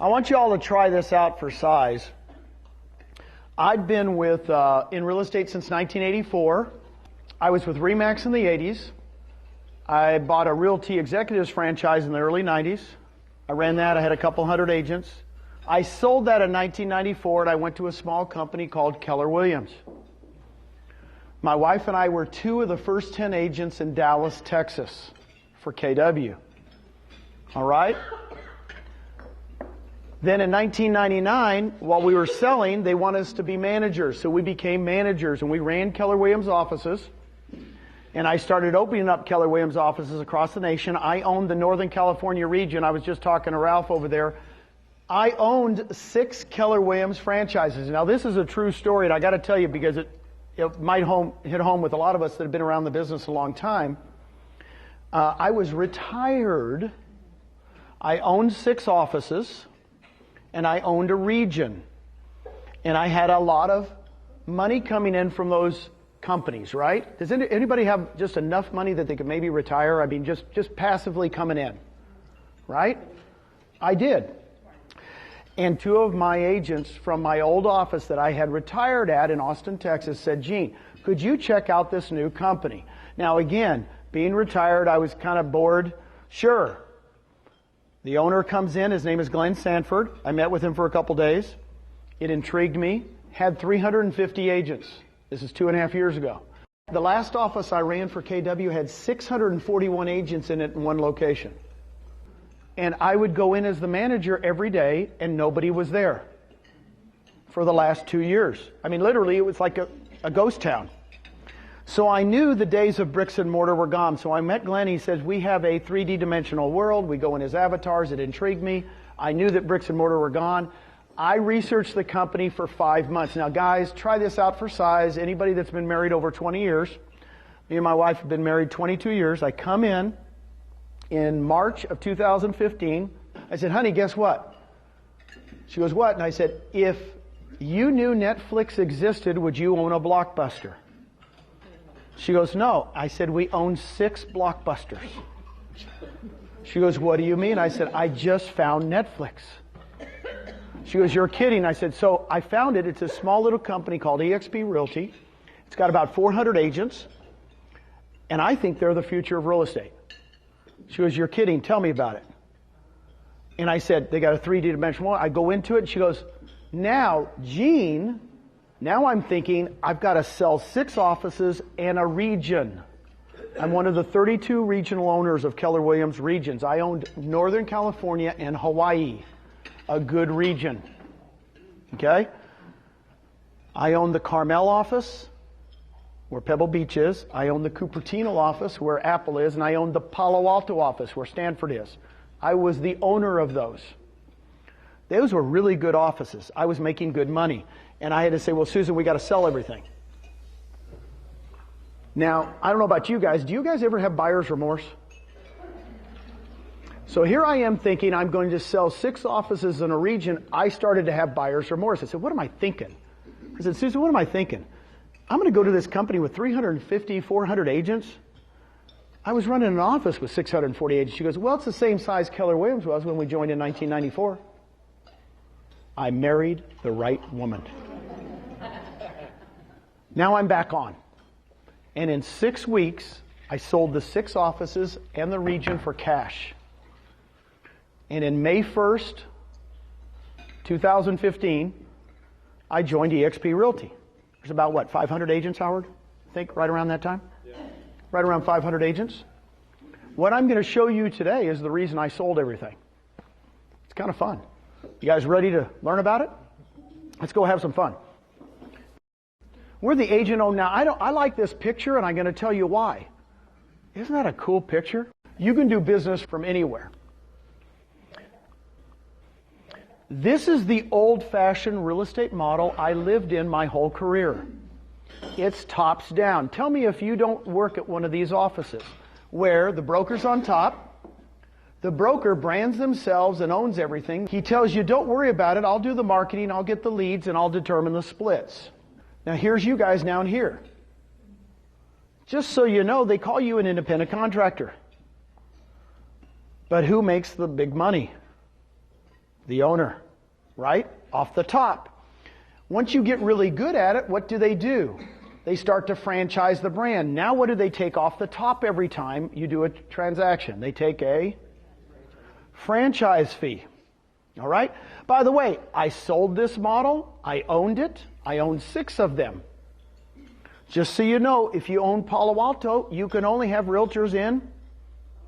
I want you all to try this out for size. I've been with in real estate since 1984. I was with RE/MAX in the 80s. I bought a Realty Executives franchise in the early 90s. I ran that. I had a couple hundred agents. I sold that in 1994, and I went to a small company called Keller Williams. My wife and I were 2 of the first 10 agents in Dallas, Texas for KW. All right? Then in 1999, while we were selling, they wanted us to be managers. So we became managers, and we ran Keller Williams offices. And I started opening up Keller Williams offices across the nation. I owned the Northern California region. I was just talking to Ralph over there. I owned 6 Keller Williams franchises. Now, this is a true story, and I got to tell you because it might hit home with a lot of us that have been around the business a long time. I was retired. I owned 6 offices, and I owned a region. And I had a lot of money coming in from those companies, right? Does anybody have just enough money that they could maybe retire? I mean, just passively coming in, right? I did. And 2 of my agents from my old office that I had retired at in Austin, Texas said, Gene, could you check out this new company? Now, again, being retired, I was kind of bored. Sure. The owner comes in. His name is Glenn Sanford. I met with him for a couple days. It intrigued me. Had 350 agents. This is 2.5 years ago. The last office I ran for KW had 641 agents in it in one location. And I would go in as the manager every day, and nobody was there for the last 2 years. I mean, literally, it was like a ghost town. So I knew the days of bricks and mortar were gone. So I met Glenn. He says, we have a 3D dimensional world. We go in his avatars. It intrigued me. I knew that bricks and mortar were gone. I researched the company for 5 months. Now, guys, try this out for size. Anybody that's been married over 20 years, me and my wife have been married 22 years. I come in March of 2015. I said, honey, guess what? She goes, what? And I said, if you knew Netflix existed, would you own a Blockbuster? She goes, no. I said, we own 6 Blockbusters. She goes, what do you mean? I said, I just found Netflix. She goes, you're kidding. I said, so I found it. It's a small little company called eXp Realty. It's got about 400 agents, and I think they're the future of real estate. She goes, you're kidding. Tell me about it. And I said, they got a 3D dimensional. I go into it, and she goes, now, Gene, now I'm thinking I've got to sell 6 offices and a region. I'm one of the 32 regional owners of Keller Williams regions. I owned Northern California and Hawaii. A good region. Okay? I own the Carmel office, where Pebble Beach is. I own the Cupertino office, where Apple is. And I own the Palo Alto office, where Stanford is. I was the owner of those. Those were really good offices. I was making good money. And I had to say, well, Susan, we got to sell everything. Now, I don't know about you guys. Do you guys ever have buyer's remorse? So here I am thinking I'm going to sell 6 offices in a region. I started to have buyer's remorse. I said, what am I thinking? I said, Susan, what am I thinking? I'm going to go to this company with 350, 400 agents. I was running an office with 640 agents. She goes, well, it's the same size Keller Williams was when we joined in 1994. I married the right woman. Now I'm back on. And in 6 weeks, I sold the 6 offices and the region for cash. And in May 1st, 2015, I joined eXp Realty. There's about, what, 500 agents, Howard? I think, right around that time? Yeah. Right around 500 agents. What I'm going to show you today is the reason I sold everything. It's kind of fun. You guys ready to learn about it? Let's go have some fun. We're the agent owned now. I like this picture, and I'm going to tell you why. Isn't that a cool picture? You can do business from anywhere. This is the old-fashioned real estate model I lived in my whole career. It's tops down. Tell me if you don't work at one of these offices where the broker's on top, the broker brands themselves and owns everything. He tells you, don't worry about it. I'll do the marketing, I'll get the leads, and I'll determine the splits. Now here's you guys down here. Just so you know, they call you an independent contractor. But who makes the big money? The owner, right? Off the top. Once you get really good at it, what do? They start to franchise the brand. Now what do they take off the top every time you do a transaction? They take a franchise fee. All right? By the way, I sold this model. I owned it. I owned 6 of them. Just so you know, if you own Palo Alto, you can only have realtors in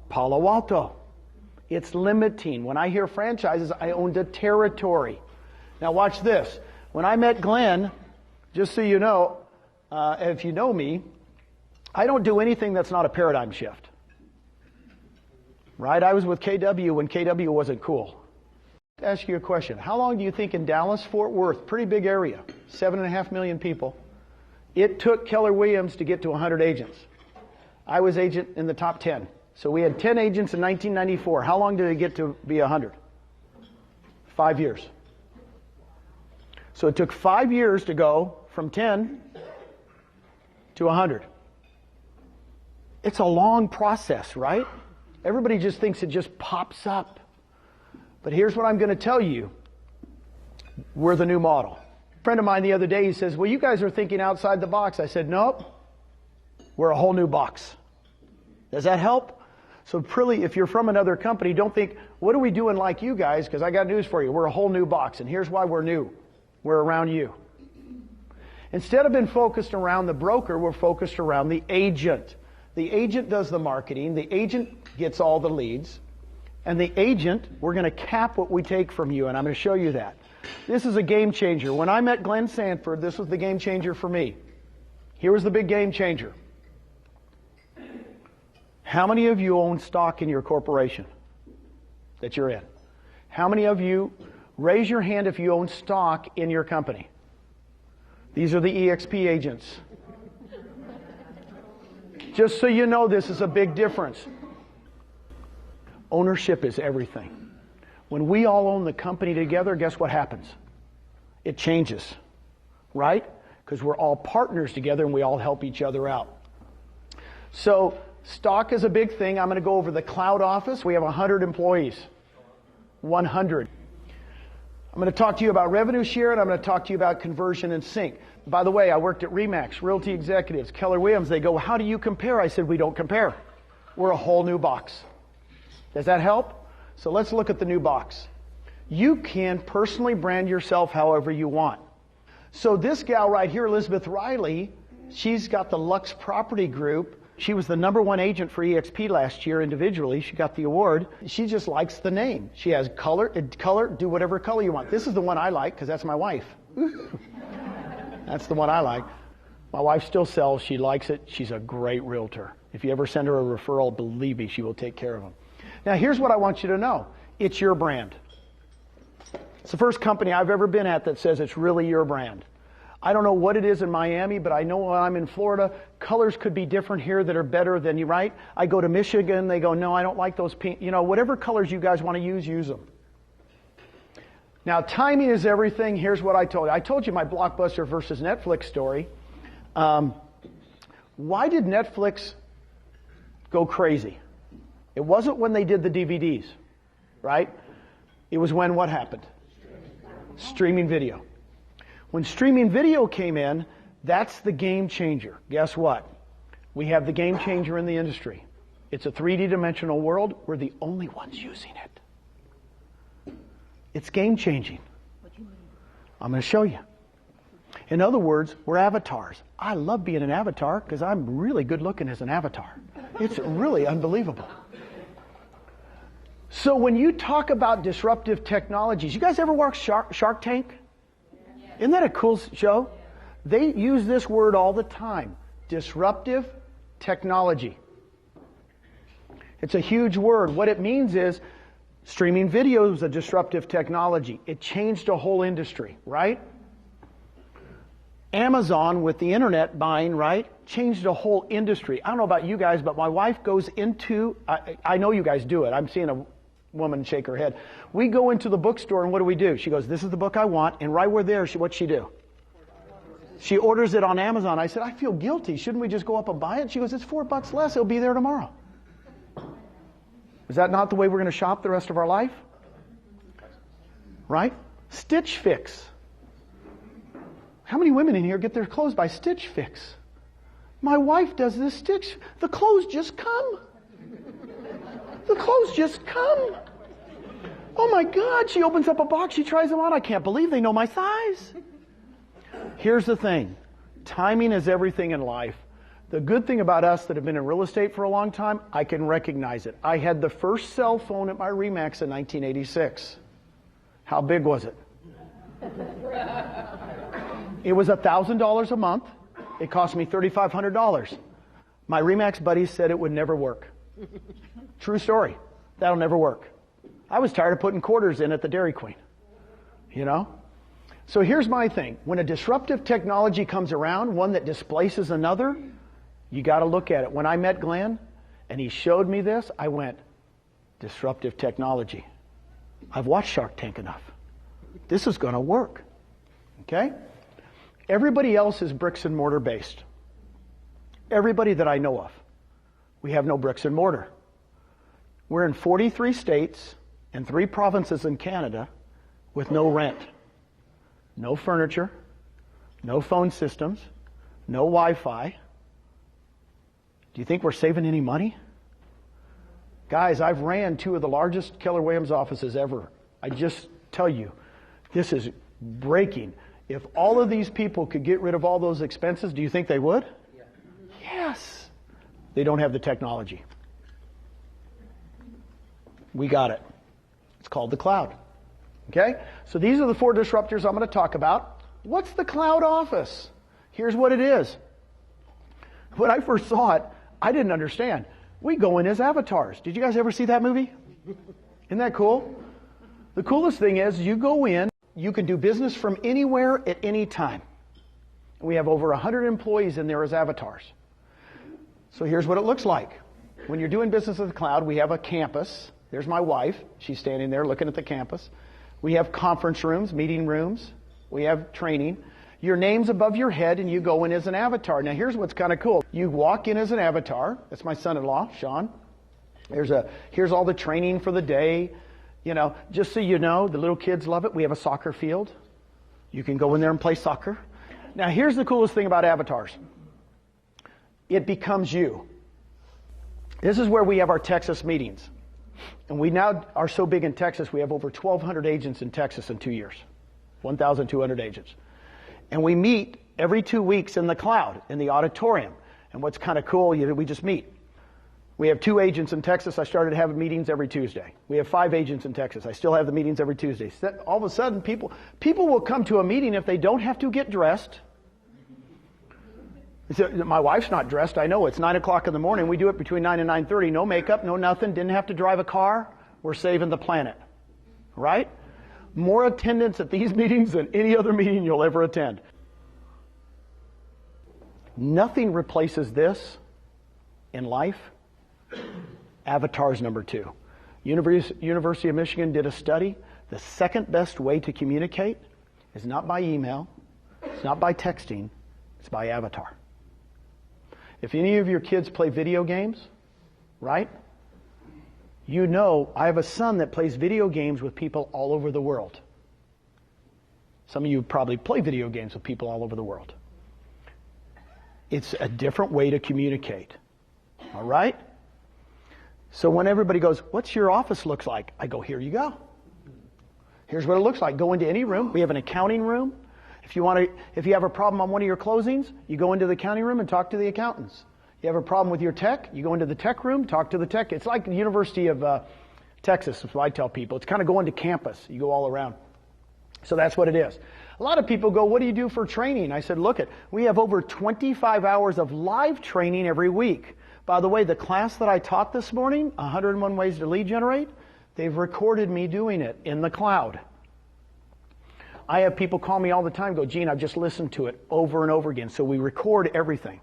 Palo Alto. It's limiting. When I hear franchises, I owned a territory. Now watch this. When I met Glenn, just so you know, if you know me, I don't do anything that's not a paradigm shift. Right? I was with KW when KW wasn't cool. To ask you a question. How long do you think in Dallas, Fort Worth, pretty big area, 7.5 million people, it took Keller Williams to get to 100 agents? I was agent in the top 10. So we had 10 agents in 1994. How long did it get to be 100? 5 years. So it took 5 years to go from 10 to 100. It's a long process, right? Everybody just thinks it just pops up. But here's what I'm going to tell you. We're the new model. A friend of mine the other day, he says, well, you guys are thinking outside the box. I said, nope. We're a whole new box. Does that help? So really, if you're from another company, don't think, what are we doing like you guys? Because I got news for you. We're a whole new box. And here's why we're new. We're around you. Instead of being focused around the broker, we're focused around the agent. The agent does the marketing. The agent gets all the leads. And the agent, we're going to cap what we take from you. And I'm going to show you that. This is a game changer. When I met Glenn Sanford, this was the game changer for me. Here was the big game changer. How many of you own stock in your corporation that you're in? How many of you, raise your hand if you own stock in your company? These are the eXp agents. Just so you know, this is a big difference. Ownership is everything. When we all own the company together, guess what happens? It changes, right? Because we're all partners together and we all help each other out. So, stock is a big thing. I'm going to go over the cloud office. We have 100 employees. 100. I'm going to talk to you about revenue share, and I'm going to talk to you about conversion and sync. By the way, I worked at RE/MAX, Realty Executives, Keller Williams. They go, how do you compare? I said, we don't compare. We're a whole new box. Does that help? So let's look at the new box. You can personally brand yourself however you want. So this gal right here, Elizabeth Riley, she's got the Lux Property Group. She was the #1 agent for eXp last year individually. She got the award. She just likes the name. She has color, do whatever color you want. This is the one I like because that's my wife. That's the one I like. My wife still sells. She likes it. She's a great realtor. If you ever send her a referral, believe me, she will take care of them. Now, here's what I want you to know. It's your brand. It's the first company I've ever been at that says it's really your brand. I don't know what it is in Miami, but I know when I'm in Florida, colors could be different here that are better than you, right? I go to Michigan, they go, no, I don't like those pink. You know, whatever colors you guys want to use them. Now, timing is everything. Here's what I told you. I told you my Blockbuster versus Netflix story. Why did Netflix go crazy? It wasn't when they did the DVDs, right? It was when what happened? Streaming video. When streaming video came in, that's the game changer. Guess what? We have the game changer in the industry. It's a 3D dimensional world. We're the only ones using it. It's game changing. I'm going to show you. In other words, we're avatars. I love being an avatar because I'm really good looking as an avatar. It's really unbelievable. So when you talk about disruptive technologies, you guys ever watch Shark Tank? Isn't that a cool show? They use this word all the time. Disruptive technology. It's a huge word. What it means is streaming video is a disruptive technology. It changed a whole industry, right? Amazon with the internet buying, right, changed a whole industry. I don't know about you guys, but my wife goes into, I know you guys do it. I'm seeing a woman shake her head. We go into the bookstore and what do? She goes, this is the book I want. And right where there, what'd she do? She orders it on Amazon. I said, I feel guilty. Shouldn't we just go up and buy it? She goes, it's $4 less. It'll be there tomorrow. Is that not the way we're going to shop the rest of our life? right? Stitch Fix. How many women in here get their clothes by Stitch Fix? My wife does this stitch. The clothes just come. The clothes just come. Oh my God, she opens up a box, she tries them on. I can't believe they know my size. Here's the thing. Timing is everything in life. The good thing about us that have been in real estate for a long time, I can recognize it. I had the first cell phone at my RE/MAX in 1986. How big was it? It was $1,000 a month. It cost me $3,500. My RE/MAX buddies said it would never work. True story. That'll never work. I was tired of putting quarters in at the Dairy Queen. You know? So here's my thing. When a disruptive technology comes around, one that displaces another, you got to look at it. When I met Glenn and he showed me this, I went, disruptive technology. I've watched Shark Tank enough. This is going to work. Okay? Everybody else is bricks and mortar based. Everybody that I know of. We have no bricks and mortar. We're in 43 states and 3 provinces in Canada with no rent. No furniture, no phone systems, no Wi-Fi. Do you think we're saving any money? Guys, I've ran 2 of the largest Keller Williams offices ever. I just tell you, this is breaking. If all of these people could get rid of all those expenses, do you think they would? Yeah. Yes. They don't have the technology. We got it. It's called the cloud. Okay? So these are the 4 disruptors I'm going to talk about. What's the cloud office? Here's what it is. When I first saw it, I didn't understand. We go in as avatars. Did you guys ever see that movie? Isn't that cool? The coolest thing is you go in, you can do business from anywhere at any time. We have over 100 employees in there as avatars. So here's what it looks like. When you're doing business with the cloud, we have a campus. There's my wife. She's standing there looking at the campus. We have conference rooms, meeting rooms. We have training. Your name's above your head and you go in as an avatar. Now here's what's kind of cool. You walk in as an avatar. That's my son-in-law, Shon. Here's all the training for the day. You know, just so you know, the little kids love it. We have a soccer field. You can go in there and play soccer. Now here's the coolest thing about avatars. It becomes you. This is where we have our Texas meetings. And we now are so big in Texas, we have over 1,200 agents in Texas in 2 years. 1,200 agents. And we meet every 2 weeks in the cloud, in the auditorium. And what's kind of cool, we just meet. We have 2 agents in Texas. I started having meetings every Tuesday. We have 5 agents in Texas. I still have the meetings every Tuesday. All of a sudden, people will come to a meeting if they don't have to get dressed. My wife's not dressed. I know it's 9 o'clock in the morning. We do it between 9 and 9:30. No makeup, no nothing. Didn't have to drive a car. We're saving the planet. Right? More attendance at these meetings than any other meeting you'll ever attend. Nothing replaces this in life. Avatars number 2. University of Michigan did a study. The second best way to communicate is not by email. It's not by texting. It's by avatar. If any of your kids play video games, right? You know, I have a son that plays video games with people all over the world. Some of you probably play video games with people all over the world. It's a different way to communicate. All right? So when everybody goes, what's your office looks like? I go, here you go. Here's what it looks like. Go into any room. We have an accounting room. If you have a problem on one of your closings, you go into the accounting room and talk to the accountants. You have a problem with your tech, you go into the tech room, talk to the tech. It's like the University of Texas, is what I tell people. It's kind of going to campus. You go all around. So that's what it is. A lot of people go, what do you do for training? I said, we have over 25 hours of live training every week. By the way, the class that I taught this morning, 101 Ways to Lead Generate, they've recorded me doing it in the cloud. I have people call me all the time, go, Gene, I've just listened to it over and over again. So we record everything.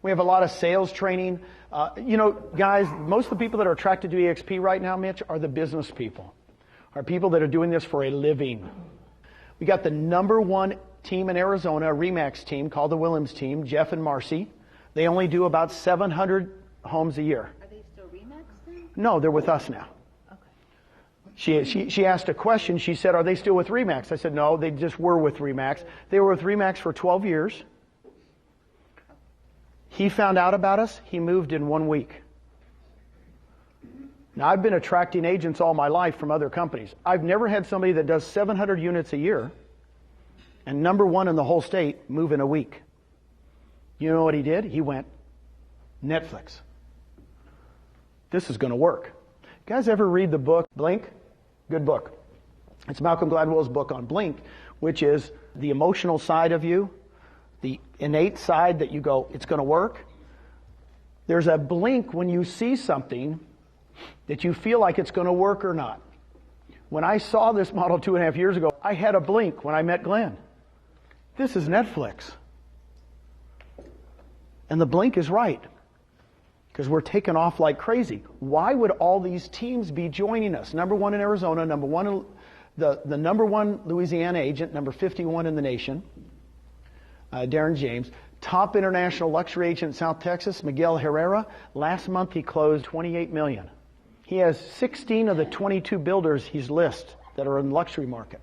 We have a lot of sales training. Guys, most of the people that are attracted to eXp right now, Mitch, are the business people. Are people that are doing this for a living. We got the number 1 team in Arizona, a RE/MAX team called the Williams team, Jeff and Marcy. They only do about 700 homes a year. Are they still RE/MAX then? No, they're with us now. She asked a question. She said, are they still with RE/MAX? I said, no, they just were with RE/MAX. They were with RE/MAX for 12 years. He found out about us. He moved in 1 week. Now, I've been attracting agents all my life from other companies. I've never had somebody that does 700 units a year and number one in the whole state move in a week. You know what he did? He went, Netflix. This is going to work. You guys ever read the book Blink? Good book. It's Malcolm Gladwell's book on Blink, which is the emotional side of you, the innate side that you go, it's going to work. There's a blink when you see something that you feel like it's going to work or not. When I saw this model 2.5 years ago, I had a blink when I met Glenn. This is Netflix. And the blink is right. Because we're taking off like crazy. Why would all these teams be joining us? Number one in Arizona, number one, the number one Louisiana agent, number 51 in the nation, Darren James. Top international luxury agent in South Texas, Miguel Herrera. Last month he closed $28 million. He has 16 of the 22 builders he's listed that are in the luxury market.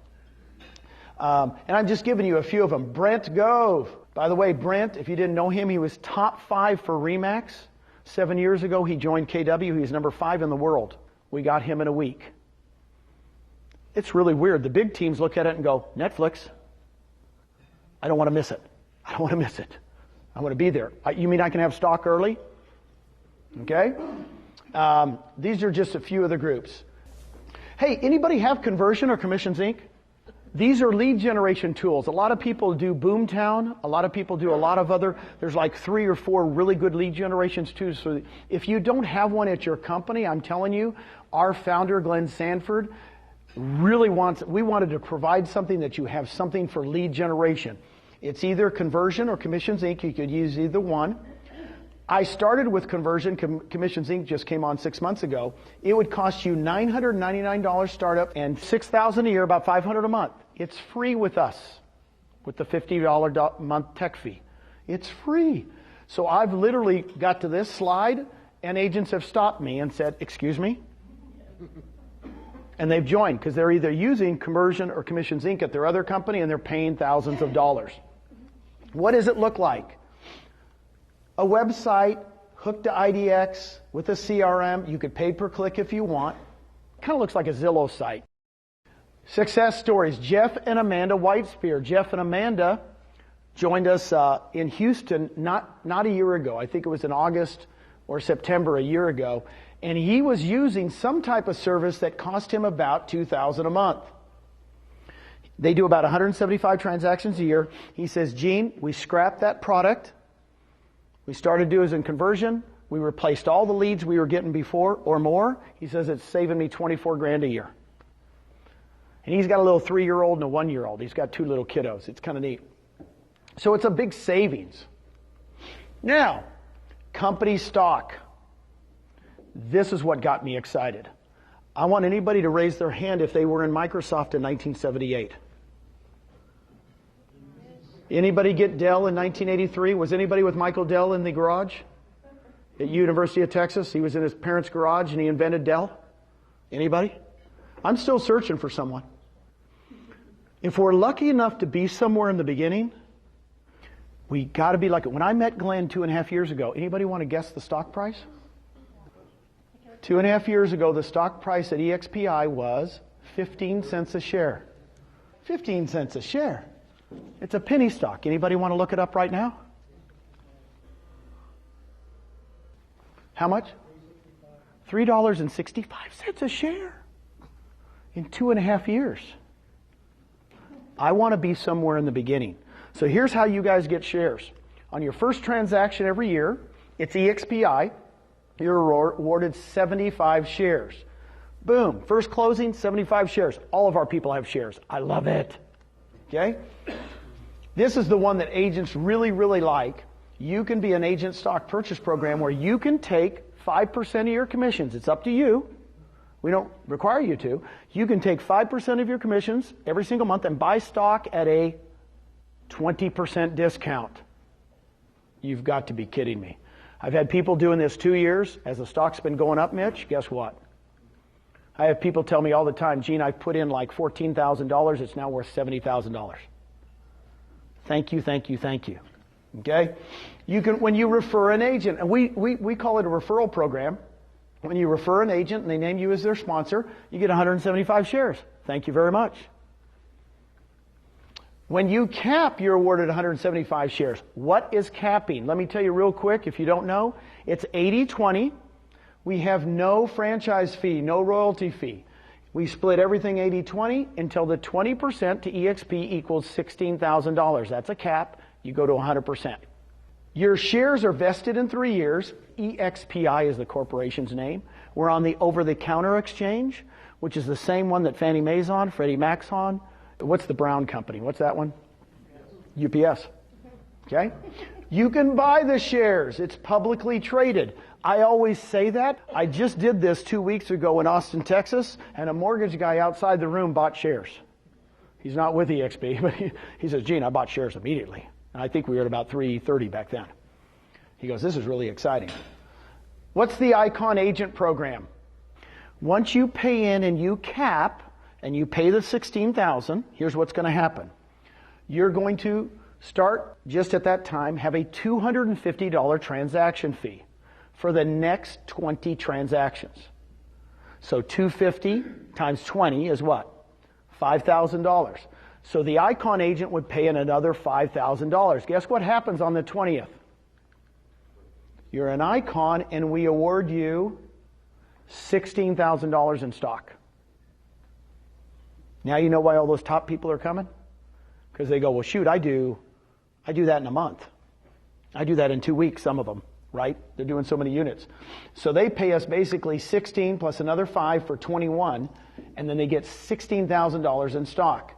And I'm just giving you a few of them. Brent Gove. By the way, Brent, if you didn't know him, he was top 5 for RE/MAX. 7 years ago, he joined KW. He's number 5 in the world. We got him in a week. It's really weird. The big teams look at it and go, Netflix. I don't want to miss it. I don't want to miss it. I want to be there. You mean I can have stock early? Okay. These are just a few of the groups. Hey, anybody have Conversion or Commissions Inc.? These are lead generation tools. A lot of people do Boomtown. A lot of people do a lot of other, there's like 3 or 4 really good lead generations too. So if you don't have one at your company, I'm telling you, our founder, Glenn Sanford, really we wanted to provide something that you have something for lead generation. It's either Conversion or Commissions Inc. You could use either one. I started with Conversion. Commissions Inc. just came on 6 months ago. It would cost you $999 startup and $6,000 a year, about $500 a month. It's free with us, with the $50 a month tech fee. It's free. So I've literally got to this slide, and agents have stopped me and said, excuse me? And they've joined because they're either using Conversion or Commissions Inc. at their other company, and they're paying thousands of dollars. What does it look like? A website hooked to IDX with a CRM. You could pay per click if you want. Kind of looks like a Zillow site. Success stories. Jeff and Amanda Whitespear. Jeff and Amanda joined us in Houston not a year ago. I think it was in August or September a year ago. And he was using some type of service that cost him about $2,000 a month. They do about 175 transactions a year. He says, Gene, we scrapped that product. We started doing in Conversion. We replaced all the leads we were getting before or more. He says it's saving me $24,000 a year. And he's got a little 3-year-old and a 1-year-old. He's got 2 little kiddos. It's kind of neat. So it's a big savings. Now, company stock. This is what got me excited. I want anybody to raise their hand if they were in Microsoft in 1978. Anybody get Dell in 1983? Was anybody with Michael Dell in the garage at University of Texas? He was in his parents' garage and he invented Dell. Anybody? I'm still searching for someone. If we're lucky enough to be somewhere in the beginning, we got to be like it. When I met Glenn 2.5 years ago, anybody want to guess the stock price? 2.5 years ago, the stock price at EXPI was 15 cents a share. 15 cents a share. It's a penny stock. Anybody want to look it up right now? How much? $3.65 a share in 2.5 years. I want to be somewhere in the beginning. So here's how you guys get shares. On your first transaction every year, it's EXPI. You're awarded 75 shares. Boom. First closing, 75 shares. All of our people have shares. I love it. Okay? This is the one that agents really, really like. You can be an agent stock purchase program where you can take 5% of your commissions. It's up to you. We don't require you to. You can take 5% of your commissions every single month and buy stock at a 20% discount. You've got to be kidding me. I've had people doing this 2 years. As the stock's been going up, Mitch, guess what? I have people tell me all the time, Gene, I put in like $14,000. It's now worth $70,000. Thank you, thank you, thank you. Okay? You can, when you refer an agent, and we call it a referral program. When you refer an agent and they name you as their sponsor, you get 175 shares. Thank you very much. When you cap, you're awarded 175 shares. What is capping? Let me tell you real quick, if you don't know. It's 80-20. We have no franchise fee, no royalty fee. We split everything 80-20 until the 20% to eXp equals $16,000. That's a cap. You go to 100%. Your shares are vested in 3 years. eXpi is the corporation's name. We're on the over-the-counter exchange, which is the same one that Fannie Mae's on, Freddie Mac's on. What's the Brown company? What's that one? UPS. Okay? You can buy the shares. It's publicly traded. I always say that. I just did this 2 weeks ago in Austin, Texas, and a mortgage guy outside the room bought shares. He's not with eXp, but he says, Gene, I bought shares immediately. And I think we were at about 330 back then. He goes, this is really exciting. What's the Icon Agent Program? Once you pay in and you cap, and you pay the $16,000, here's what's going to happen. You're going to start, just at that time, have a $250 transaction fee for the next 20 transactions. So $250 times 20 is what? $5,000. So the Icon agent would pay in another $5,000. Guess what happens on the 20th? You're an Icon, and we award you $16,000 in stock. Now you know why all those top people are coming? Because they go, well, shoot, I do that in a month. I do that in 2 weeks, some of them, right? They're doing so many units. So they pay us basically 16 plus another 5 for 21, and then they get $16,000 in stock.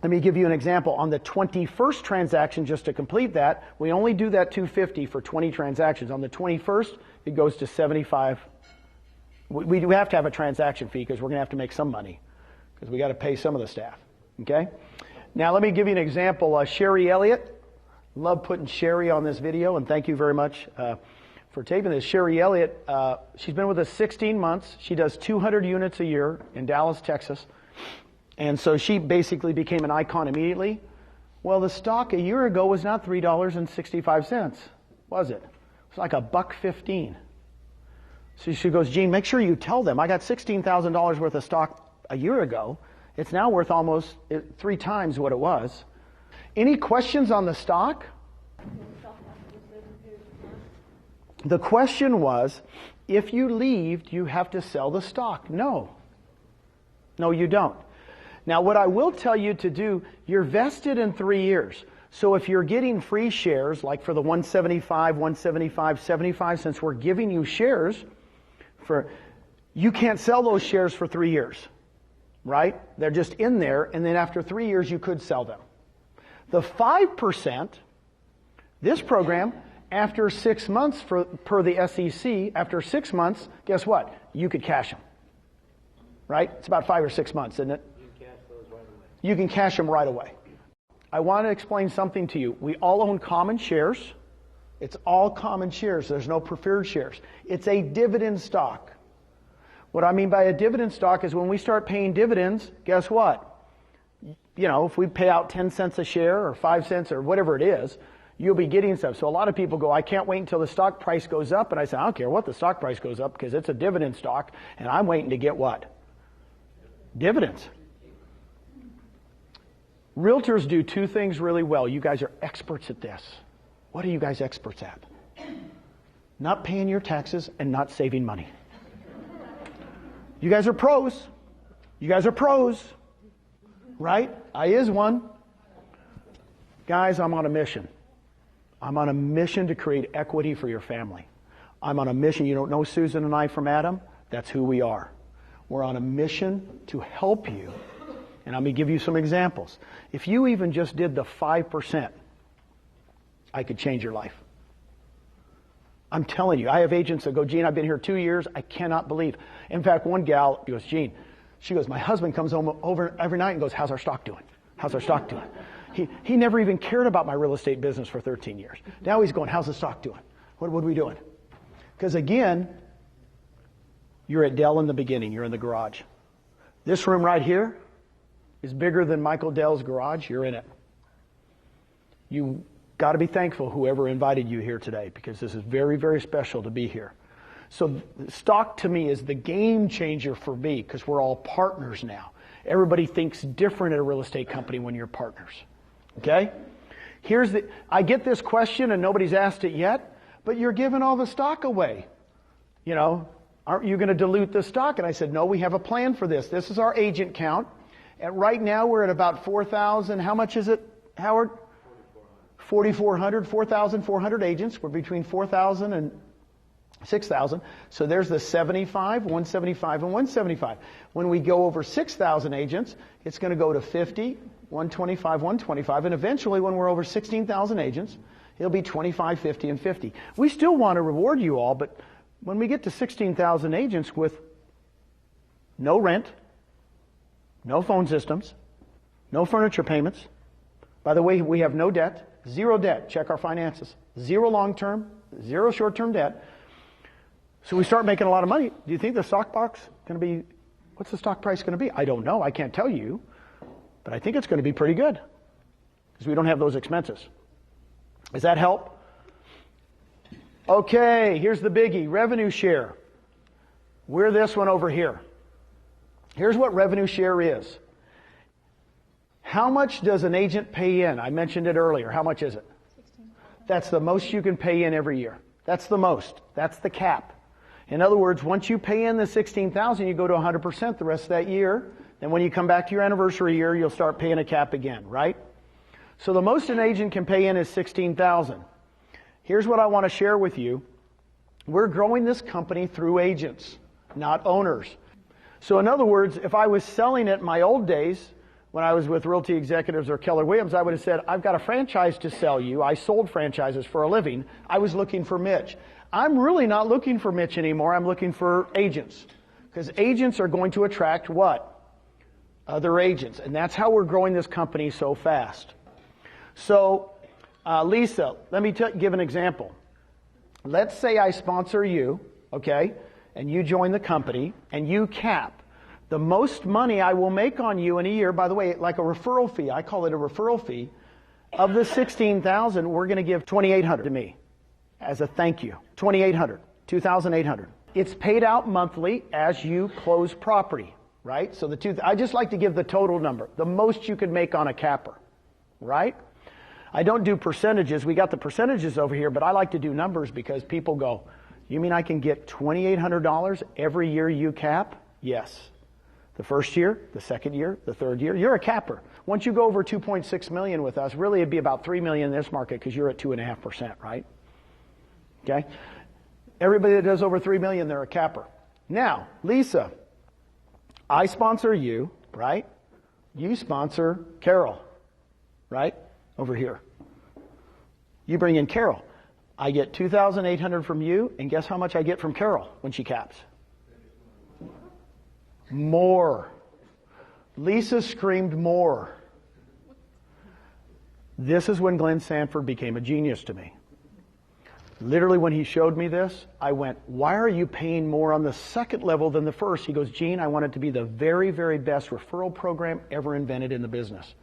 Let me give you an example. On the 21st transaction, just to complete that, we only do that $250 for 20 transactions. On the 21st, it goes to $75. We have to have a transaction fee because we're going to have to make some money because we got to pay some of the staff. Okay? Now let me give you an example. Sherry Elliott. Love putting Sherry on this video, and thank you very much for taping this. Sherry Elliott, she's been with us 16 months. She does 200 units a year in Dallas, Texas. And so she basically became an Icon immediately. Well, the stock a year ago was not $3.65, was it? It was like $1.15. So she goes, Gene, make sure you tell them I got $16,000 worth of stock a year ago. It's now worth almost 3 times what it was. Any questions on the stock? The question was, if you leave, do you have to sell the stock? No. No, you don't. Now, what I will tell you to do, you're vested in 3 years. So if you're getting free shares, like for the 175, 175, 75, since we're giving you shares, you can't sell those shares for 3 years, right? They're just in there, and then after 3 years, you could sell them. The 5%, this program, after 6 months per the SEC, after 6 months, guess what? You could cash them, right? It's about 5 or 6 months, isn't it? You can cash them right away. I want to explain something to you. We all own common shares. It's all common shares. There's no preferred shares. It's a dividend stock. What I mean by a dividend stock is when we start paying dividends, guess what? You know, if we pay out 10 cents a share or 5 cents or whatever it is, you'll be getting stuff. So a lot of people go, I can't wait until the stock price goes up. And I say, I don't care what the stock price goes up because it's a dividend stock and I'm waiting to get what? Dividends. Realtors do 2 things really well. You guys are experts at this. What are you guys experts at? Not paying your taxes and not saving money. You guys are pros. You guys are pros. Right? I is one. Guys, I'm on a mission. I'm on a mission to create equity for your family. I'm on a mission. You don't know Susan and I from Adam? That's who we are. We're on a mission to help you. And I'm going to give you some examples. If you even just did the 5%, I could change your life. I'm telling you, I have agents that go, Gene, I've been here 2 years. I cannot believe. In fact, one gal goes, Gene, she goes, my husband comes home over every night and goes, how's our stock doing? How's our stock doing? He never even cared about my real estate business for 13 years. Now he's going, how's the stock doing? What are we doing? Because again, You're at Dell in the beginning. You're in the garage. This room right here is bigger than Michael Dell's garage. You're in it. You got to be thankful whoever invited you here today, because this is very, very special to be here. So stock to me is the game changer for me, because we're all partners now. Everybody thinks different at a real estate company when you're partners. Okay? I get this question and nobody's asked it yet, but you're giving all the stock away. You know, aren't you going to dilute the stock? And I said, no, we have a plan for this. This is our agent count. And right now we're at about 4,000. How much is it, Howard? 4,400 agents. We're between 4,000 and 6,000. So there's the 75, 175, and 175. When we go over 6,000 agents, it's going to go to 50, 125, 125. And eventually, when we're over 16,000 agents, it'll be 25, 50, and 50. We still want to reward you all, but when we get to 16,000 agents with no rent, no phone systems, no furniture payments. By the way, we have no debt, zero debt. Check our finances. Zero long-term, zero short-term debt. So we start making a lot of money. Do you think the stock box going to be, what's the stock price going to be? I don't know. I can't tell you. But I think it's going to be pretty good, because we don't have those expenses. Does that help? Okay, here's the biggie, revenue share. We're this one over here. Here's what revenue share is. How much does an agent pay in? I mentioned it earlier. How much is it? 16. That's the most you can pay in every year. That's the most. That's the cap. In other words, once you pay in the 16,000, you go to 100% the rest of that year. Then when you come back to your anniversary year, you'll start paying a cap again, right? So the most an agent can pay in is 16,000. Here's what I want to share with you. We're growing this company through agents, not owners. So in other words, if I was selling it in my old days, when I was with Realty Executives or Keller Williams, I would have said, I've got a franchise to sell you. I sold franchises for a living. I was looking for Mitch. I'm really not looking for Mitch anymore. I'm looking for agents. Because agents are going to attract what? Other agents. And that's how we're growing this company so fast. So, Lisa, let me give an example. Let's say I sponsor you, okay, and you join the company, and you cap. The most money I will make on you in a year, by the way, like a referral fee, I call it a referral fee, of the 16,000, we're going to give 2,800 to me as a thank you. 2,800, 2,800. It's paid out monthly as you close property, right? So I just like to give the total number, the most you could make on a capper, right? I don't do percentages. We got the percentages over here, but I like to do numbers because people go, you mean I can get $2,800 every year you cap? Yes. The first year, the second year, the third year, you're a capper. Once you go over 2.6 million with us, really it'd be about 3 million in this market because you're at 2.5%, right? Okay? Everybody that does over 3 million, they're a capper. Now, Lisa, I sponsor you, right? You sponsor Carol, right? Over here. You bring in Carol. I get 2,800 from you, and guess how much I get from Carol when she caps? More. Lisa screamed more. This is when Glenn Sanford became a genius to me. Literally when he showed me this, I went, why are you paying more on the second level than the first? He goes, Gene, I want it to be the very, very best referral program ever invented in the business.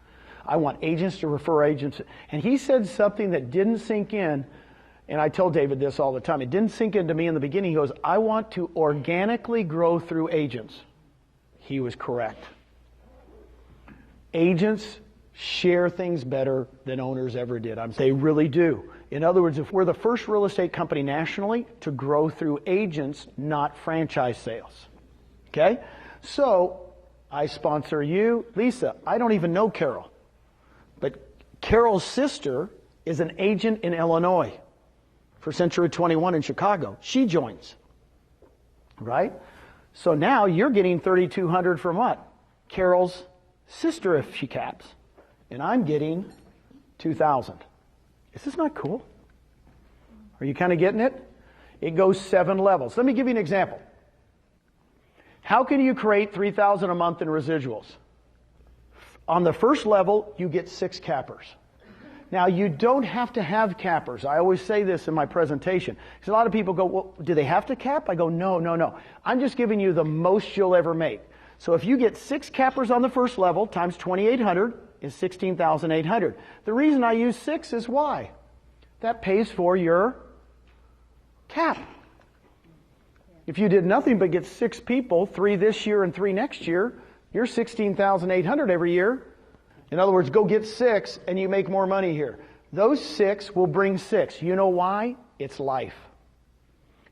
I want agents to refer agents. And he said something that didn't sink in, and I tell David this all the time. It didn't sink into me in the beginning. He goes, I want to organically grow through agents. He was correct. Agents share things better than owners ever did. They really do. In other words, if we're the first real estate company nationally to grow through agents, not franchise sales. Okay? So, I sponsor you. Lisa, I don't even know Carol. But Carol's sister is an agent in Illinois for Century 21 in Chicago. She joins. Right? So now you're getting 3,200 from what? Carol's sister if she caps. And I'm getting 2,000. Is this not cool? Are you kind of getting it? It goes 7 levels. Let me give you an example. How can you create 3,000 a month in residuals? On the first level, you get 6 cappers. Now, you don't have to have cappers. I always say this in my presentation. Because a lot of people go, well, do they have to cap? I go, no. I'm just giving you the most you'll ever make. So if you get 6 cappers on the first level times 2,800 is 16,800. The reason I use 6 is why? That pays for your cap. If you did nothing but get 6 people, 3 this year and 3 next year, you're 16,800 every year. In other words, go get 6 and you make more money here. Those 6 will bring 6. You know why? It's life.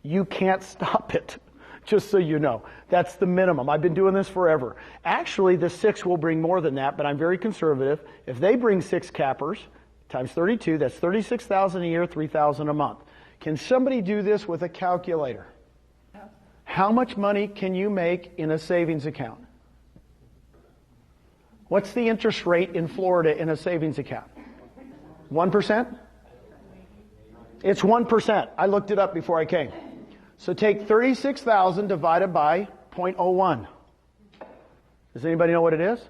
You can't stop it, just so you know. That's the minimum. I've been doing this forever. Actually, the 6 will bring more than that, but I'm very conservative. If they bring 6 cappers times 32, that's 36,000 a year, 3,000 a month. Can somebody do this with a calculator? How much money can you make in a savings account? What's the interest rate in Florida in a savings account? 1%? It's 1%. I looked it up before I came. So take 36,000 divided by 0.01. Does anybody know what it is?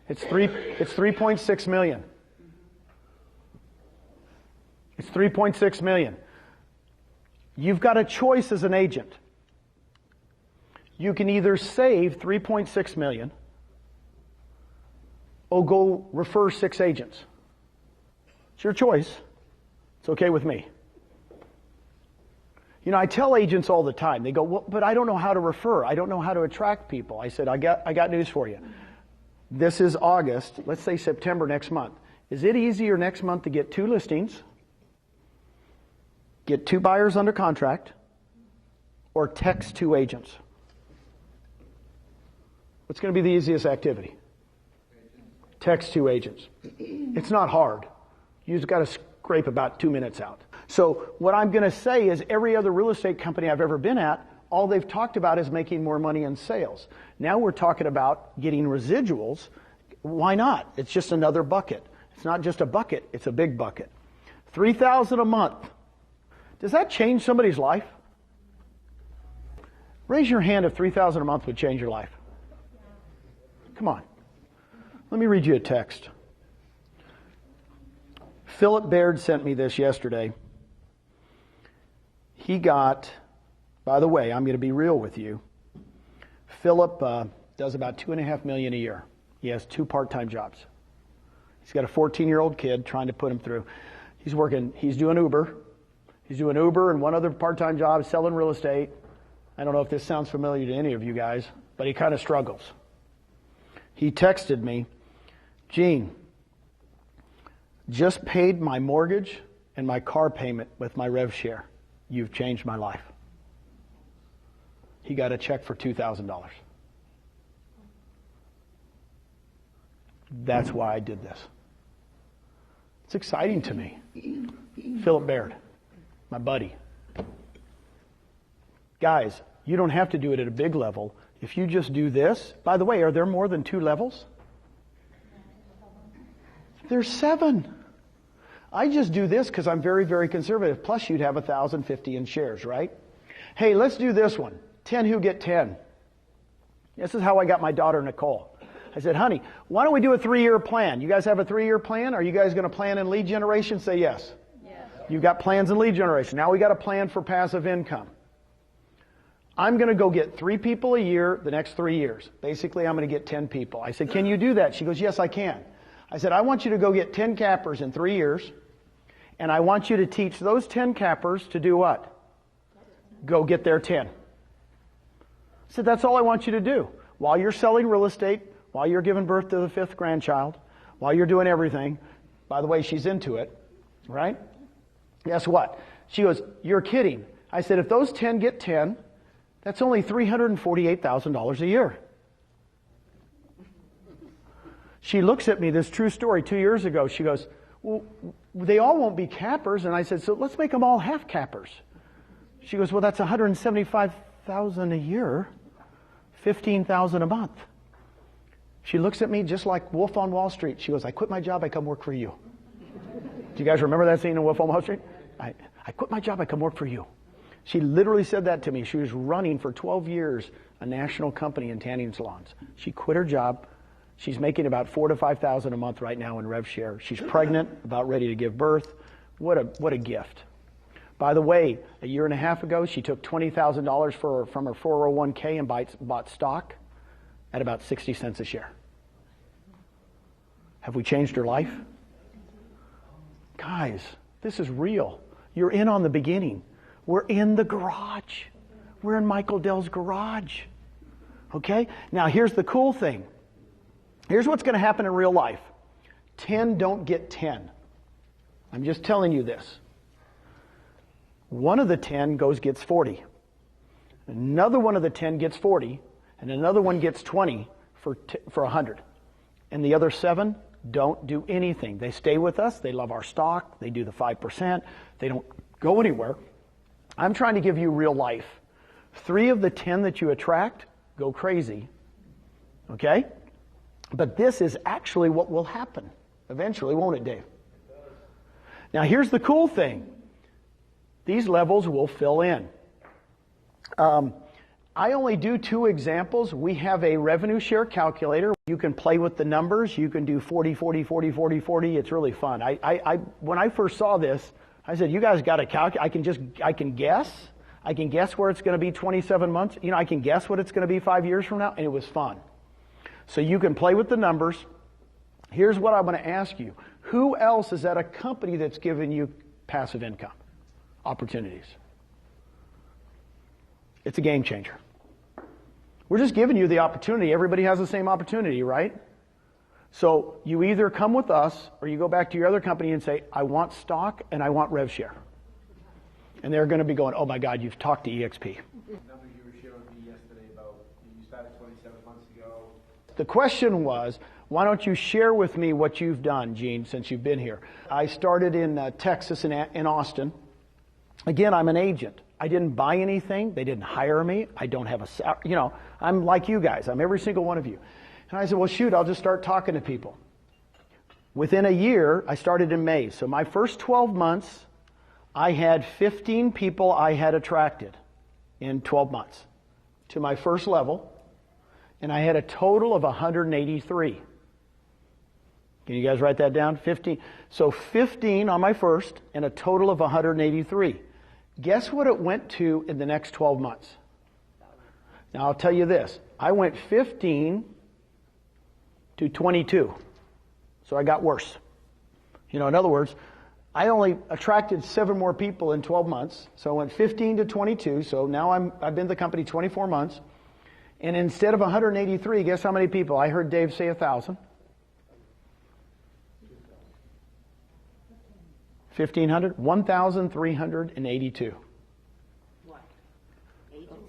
It's 3.6 million. It's 3.6 million. You've got a choice as an agent. You can either save 3.6 million or go refer 6 agents. It's your choice. It's okay with me. You know, I tell agents all the time, they go, well, but I don't know how to refer. I don't know how to attract people. I said, I got news for you. This is August, let's say September next month. Is it easier next month to get 2 listings, get 2 buyers under contract, or text 2 agents? What's going to be the easiest activity? Text 2 agents. It's not hard. You've got to scrape about 2 minutes out. So what I'm going to say is every other real estate company I've ever been at, all they've talked about is making more money in sales. Now we're talking about getting residuals. Why not? It's just another bucket. It's not just a bucket, it's a big bucket. $3,000 a month. Does that change somebody's life? Raise your hand if $3,000 a month would change your life. Come on. Let me read you a text. Philip Baird sent me this yesterday. He got, by the way, I'm going to be real with you. Philip does about $2.5 million a year. He has 2 part-time jobs. He's got a 14-year-old kid trying to put him through. He's doing Uber. He's doing Uber and 1 other part-time job, selling real estate. I don't know if this sounds familiar to any of you guys, but he kind of struggles. He texted me, Gene, just paid my mortgage and my car payment with my rev share. You've changed my life. He got a check for $2,000. That's why I did this. It's exciting to me. Philip Baird, my buddy. Guys, you don't have to do it at a big level. If you just do this, by the way, are there more than 2 levels? There's 7. I just do this because I'm very, very conservative. Plus, you'd have 1,050 in shares, right? Hey, let's do this one. 10 who get 10. This is how I got my daughter, Nicole. I said, honey, why don't we do a 3-year plan? You guys have a 3-year plan? Are you guys going to plan in lead generation? Say yes. Yes. You've got plans in lead generation. Now we got a plan for passive income. I'm going to go get 3 people a year the next 3 years. Basically, I'm going to get 10 people. I said, can you do that? She goes, yes, I can. I said, I want you to go get 10 cappers in 3 years, and I want you to teach those 10 cappers to do what? Go get their 10. I said, that's all I want you to do. While you're selling real estate, while you're giving birth to the 5th grandchild, while you're doing everything. By the way, she's into it, right? Guess what? She goes, you're kidding. I said, if those 10 get 10, that's only $348,000 a year. She looks at me, this true story, 2 years ago. She goes, well, they all won't be cappers. And I said, so let's make them all half cappers. She goes, well, that's $175,000 a year, $15,000 a month. She looks at me just like Wolf on Wall Street. She goes, I quit my job, I come work for you. Do you guys remember that scene in Wolf on Wall Street? I quit my job, I come work for you. She literally said that to me. She was running for 12 years a national company in tanning salons. She quit her job. She's making about $4,000 to $5,000 a month right now in rev share. She's pregnant, about ready to give birth. What a gift. By the way, a year and a half ago, she took $20,000 from her 401k and bought stock at about 60 cents a share. Have we changed her life? Guys, this is real. You're in on the beginning. We're in the garage. We're in Michael Dell's garage. Okay? Now here's the cool thing. Here's what's going to happen in real life. 10 don't get 10. I'm just telling you this. One of the 10 gets 40. Another one of the 10 gets 40. And another one gets 20 for 100. And the other 7 don't do anything. They stay with us. They love our stock. They do the 5%. They don't go anywhere. I'm trying to give you real life. 3 of the 10 that you attract go crazy. Okay? But this is actually what will happen eventually, won't it, Dave? Now, here's the cool thing. These levels will fill in. I only do 2 examples. We have a revenue share calculator. You can play with the numbers. You can do 40, 40, 40, 40, 40. It's really fun. When I first saw this, I said, you guys got to calculate. I can guess. I can guess where it's going to be 27 months. You know, I can guess what it's going to be 5 years from now. And it was fun. So you can play with the numbers. Here's what I'm going to ask you. Who else is at a company that's giving you passive income opportunities? It's a game changer. We're just giving you the opportunity. Everybody has the same opportunity, right? So you either come with us or you go back to your other company and say, I want stock and I want rev share. And they're going to be going, oh my God, you've talked to eXp. Numbers you were sharing with me yesterday about you started 27 months ago. The question was, why don't you share with me what you've done, Gene, since you've been here? I started in Texas, in Austin. Again, I'm an agent. I didn't buy anything. They didn't hire me. I don't have I'm like you guys. I'm every single one of you. And I said, well, shoot, I'll just start talking to people. Within a year, I started in May. So my first 12 months, I had 15 people I had attracted in 12 months to my first level. And I had a total of 183. Can you guys write that down? 15. So 15 on my first and a total of 183. Guess what it went to in the next 12 months? Now I'll tell you this. I went 15 to 22. So I got worse. In other words, I only attracted 7 more people in 12 months. So I went 15 to 22. So now I've been in the company 24 months. And instead of 183, guess how many people? I heard Dave say 1,000. 1,500? 1,382.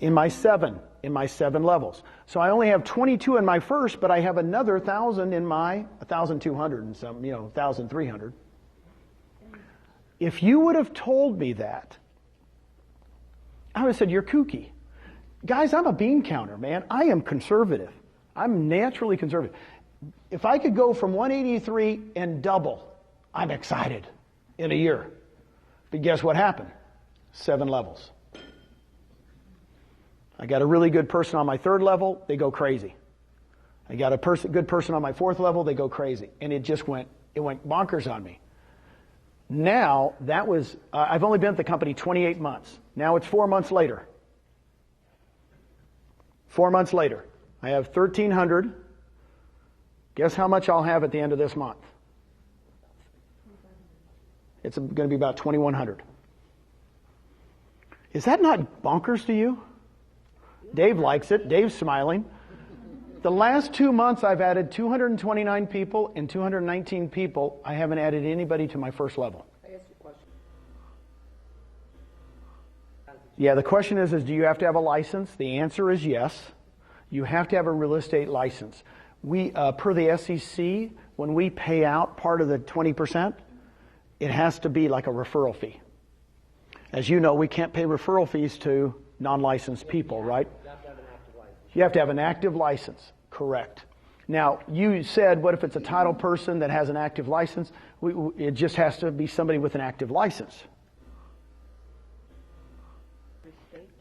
In my 7 levels. So I only have 22 in my first, but I have another 1,000 in my 1,200 and some, 1,300. If you would have told me that, I would have said, you're kooky. Guys, I'm a bean counter, man. I am conservative. I'm naturally conservative. If I could go from 183 and double, I'm excited in a year. But guess what happened? 7 levels. I got a really good person on my 3rd level, they go crazy. I got a good person on my 4th level, they go crazy. And it went bonkers on me. Now, I've only been at the company 28 months. Now it's 4 months later. 4 months later, I have 1,300. Guess how much I'll have at the end of this month? It's going to be about 2,100. Is that not bonkers to you? Dave likes it. Dave's smiling. The last 2 months, I've added 229 people and 219 people. I haven't added anybody to my first level. I asked you a question. Yeah, the question is do you have to have a license? The answer is yes. You have to have a real estate license. We, per the SEC, when we pay out part of the 20%, it has to be like a referral fee. As you know, we can't pay referral fees to non-licensed people, right? You have to have an active license. Correct. Now, you said, what if it's a title person that has an active license? It just has to be somebody with an active license.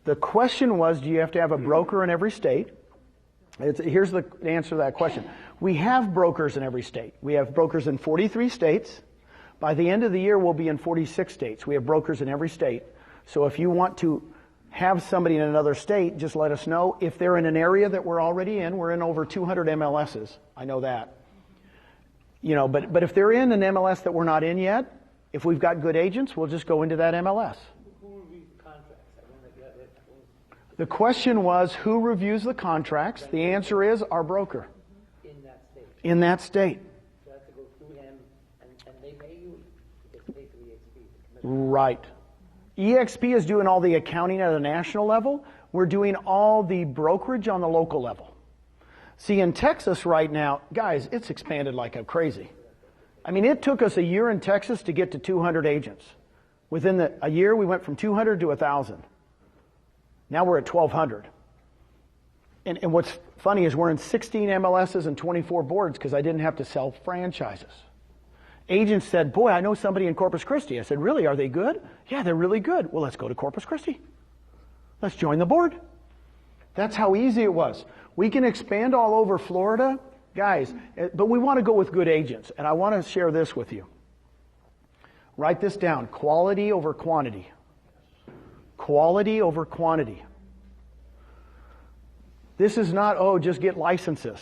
The question was, do you have to have a broker in every state? Here's the answer to that question. We have brokers in every state. We have brokers in 43 states. By the end of the year, we'll be in 46 states. We have brokers in every state. So if you want to have somebody in another state, just let us know. If they're in an area that we're already in, we're in over 200 MLSs. I know that. You know, but if they're in an MLS that we're not in yet, if we've got good agents, we'll just go into that MLS. Who reviews the contracts? The question was, who reviews the contracts? The answer is our broker. In that state. In that state. So I have to go through him, and they pay you. It gets paid through eXp. Right. eXp is doing all the accounting at a national level. We're doing all the brokerage on the local level. See, in Texas right now, guys, it's expanded like crazy. I mean, it took us a year in Texas to get to 200 agents. Within a year, we went from 200 to 1,000. Now we're at 1,200. And what's funny is we're in 16 MLSs and 24 boards because I didn't have to sell franchises. Agents said, boy, I know somebody in Corpus Christi. I said, really? Are they good? Yeah, they're really good. Well, let's go to Corpus Christi. Let's join the board. That's how easy it was. We can expand all over Florida, guys, but we want to go with good agents. And I want to share this with you. Write this down. Quality over quantity. Quality over quantity. This is not, oh, just get licenses.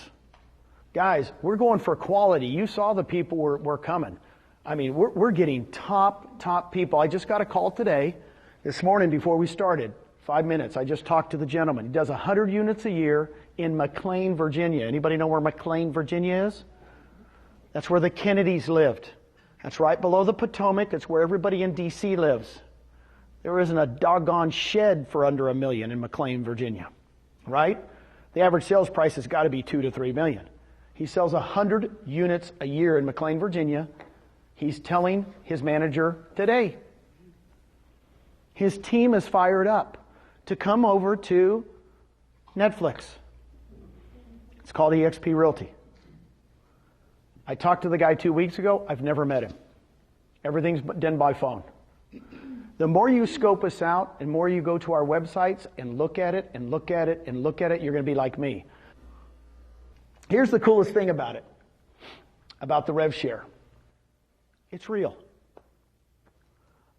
Guys, we're going for quality. You saw the people we're coming. I mean, we're getting top people. I just got a call today, this morning before we started. 5 minutes. I just talked to the gentleman. He does 100 units a year in McLean, Virginia. Anybody know where McLean, Virginia is? That's where the Kennedys lived. That's right below the Potomac. It's where everybody in D.C. lives. There isn't a doggone shed for under $1 million in McLean, Virginia. Right? The average sales price has got to be $2 to $3 million. He sells 100 units a year in McLean, Virginia. He's telling his manager today. His team is fired up to come over to Netflix. It's called eXp Realty. I talked to the guy 2 weeks ago. I've never met him. Everything's done by phone. The more you scope us out and more you go to our websites and look at it and look at it and look at it, you're going to be like me. Here's the coolest thing about it, about the rev share. It's real.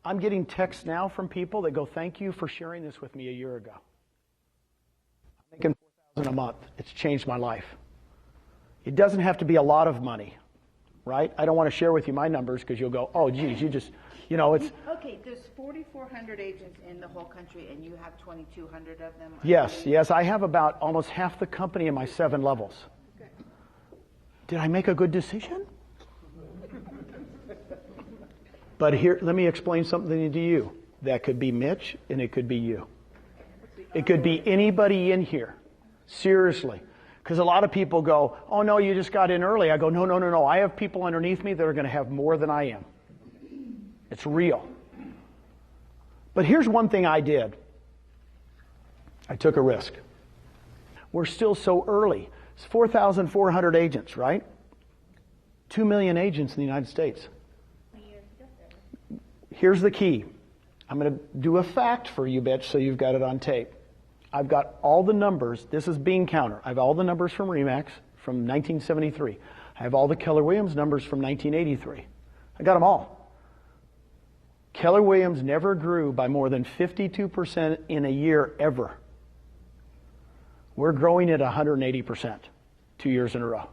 I'm getting texts now from people that go, thank you for sharing this with me a year ago. I'm making $4,000 a month. It's changed my life. It doesn't have to be a lot of money, right? I don't want to share with you my numbers because you'll go, oh, geez, you just, you know, it's... Okay, there's 4,400 agents in the whole country, and you have 2,200 of them? Yes, I have about almost half the company in my 7 levels. Okay. Did I make a good decision? But here, let me explain something to you. That could be Mitch, and it could be you. It could be anybody in here. Seriously. Because a lot of people go, oh, no, you just got in early. I go, no. I have people underneath me that are going to have more than I am. It's real. But here's one thing I did. I took a risk. We're still so early. It's 4,400 agents, right? 2 million agents in the United States. Here's the key. I'm going to do a fact for you, bitch, so you've got it on tape. I've got all the numbers. This is bean counter. I have all the numbers from RE/MAX from 1973. I have all the Keller Williams numbers from 1983. I got them all. Keller Williams never grew by more than 52% in a year ever. We're growing at 180%, 2 years in a row.